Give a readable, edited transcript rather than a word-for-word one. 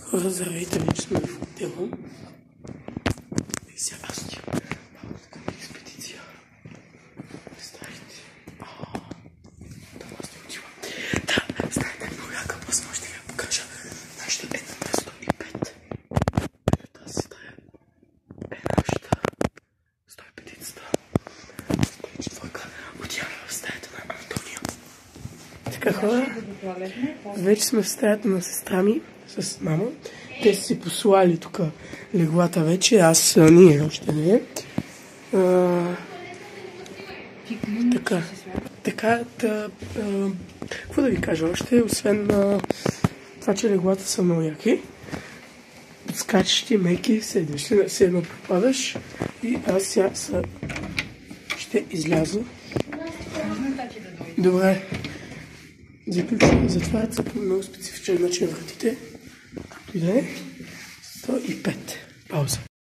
Хора, здравейте, вече сме в хотела. И сега аз ще малко към експедиция. Представите. Това сте отива. Да, знаете, много яка пъсма, ще ви я покажа. Нашата е на 105. Ето тази стая е нашата 105-ицата. 104-ка. Отиваме в стаята на Антония. Така, хора, вече сме в стаята на сестра ми с мама. Те са си послали тук леглата вече, аз ние още не. Така, какво да ви кажа още, освен това, че леглата са много яки, подскачащи, меки, седиш, все едно попадаш и аз сега ще изляза. Добре. Затварят се по много специфичен начин вратите. Както и да е. 105. Пауза.